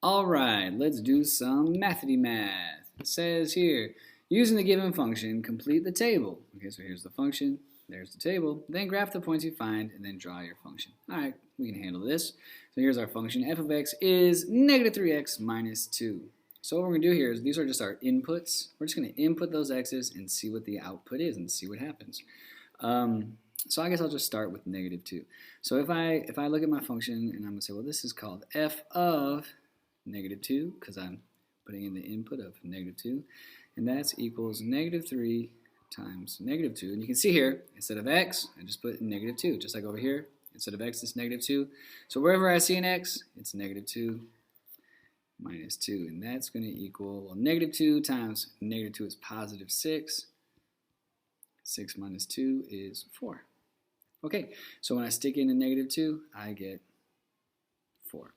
All right, let's do some Mathity-Math. It says here, using the given function, complete the table. Okay, so here's the function, there's the table. Then graph the points you find, and then draw your function. All right, we can handle this. So here's our function. F of x is negative 3x minus 2. So what we're going to do here is these are just our inputs. We're just going to input those x's and see what the output is and see what happens. So I guess I'll just start with negative 2. So if I look at my function and I'm going to say, well, this is called f of negative 2 because I'm putting in the input of negative 2. And that's equals negative 3 times negative 2. And you can see here, instead of x, I just put in negative 2. Just like over here, instead of x, it's negative 2. So wherever I see an x, it's negative 2 minus 2. And that's going to equal, well, negative 2 times negative 2 is positive 6. 6 minus 2 is 4. Okay, so when I stick in a negative 2, I get 4.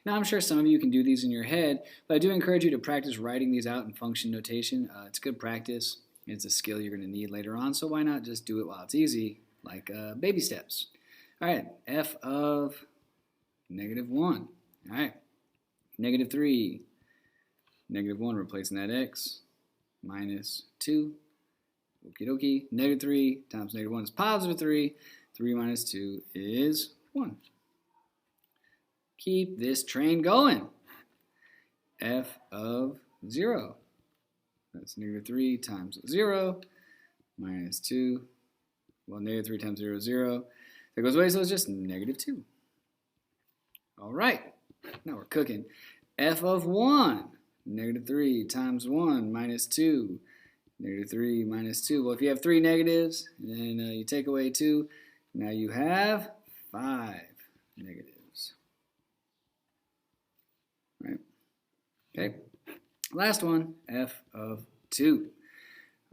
Now, I'm sure some of you can do these in your head, but I do encourage you to practice writing these out in function notation. It's good practice. It's a skill you're going to need later on, so why not just do it while it's easy, like baby steps. All right, f of negative 1. All right, negative 3. Negative 1, replacing that x, minus 2. Okie dokie. Negative 3 times negative 1 is positive 3. 3 minus 2 is 1. Keep this train going. F of 0. That's negative 3 times 0 minus 2. Well, negative 3 times 0 is 0. That goes away, so it's just negative 2. All right. Now we're cooking. F of 1. Negative 3 times 1 minus 2. Negative 3 minus 2. Well, if you have 3 negatives, and then you take away 2, now you have 5 negatives. Right? Okay. Last one, f of 2.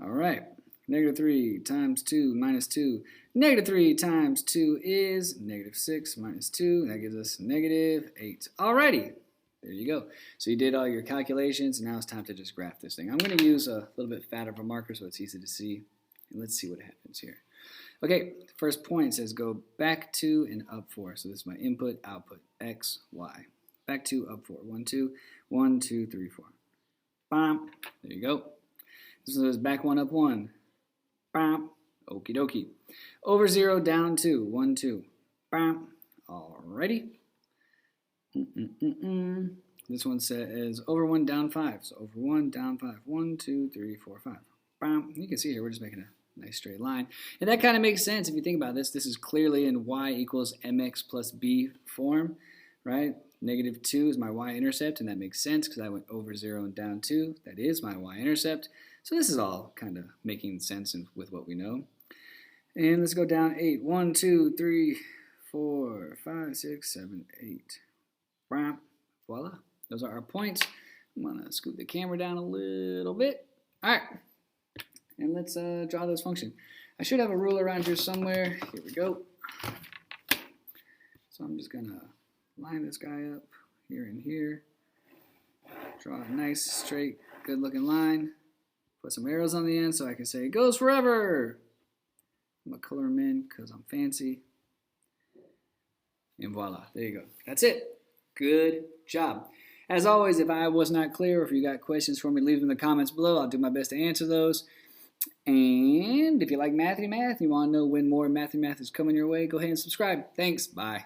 All right. Negative 3 times 2 minus 2. Negative 3 times 2 is negative 6 minus 2. That gives us negative 8. Alrighty. There you go. So you did all your calculations, and now it's time to just graph this thing. I'm going to use a little bit fatter of a marker so it's easy to see. And let's see what happens here. Okay, first point says go back 2 and up 4. So this is my input, output, x, y. Back 2, up 4. 1, 2, 1, 2, 3, 4. Bam. There you go. This is back 1, up 1. Bam. Okie dokie. Over 0, down 2. 1, 2. Bam. Alrighty. This one says over 1, down 5. So over 1, down 5. 1, 2, 3, 4, 5. Bam. You can see here we're just making a nice straight line. And that kind of makes sense if you think about this. This is clearly in y equals mx plus b form, right? Negative 2 is my y-intercept, and that makes sense because I went over 0 and down 2. That is my y-intercept. So this is all kind of making sense with what we know. And let's go down 8. 1, 2, 3, 4, 5, 6, 7, 8. Bam. Voila. Those are our points. I'm going to scoot the camera down a little bit. All right. And let's draw this function. I should have a ruler around here somewhere. Here we go. So I'm just going to line this guy up here and here. Draw a nice, straight, good-looking line. Put some arrows on the end so I can say, it goes forever. I'm going to color them in because I'm fancy. And voila. There you go. That's it. Good job. As always, if I was not clear or if you got questions for me, leave them in the comments below. I'll do my best to answer those. And if you like Mathity-Math and you want to know when more Mathity-Math is coming your way, go ahead and subscribe. Thanks. Bye.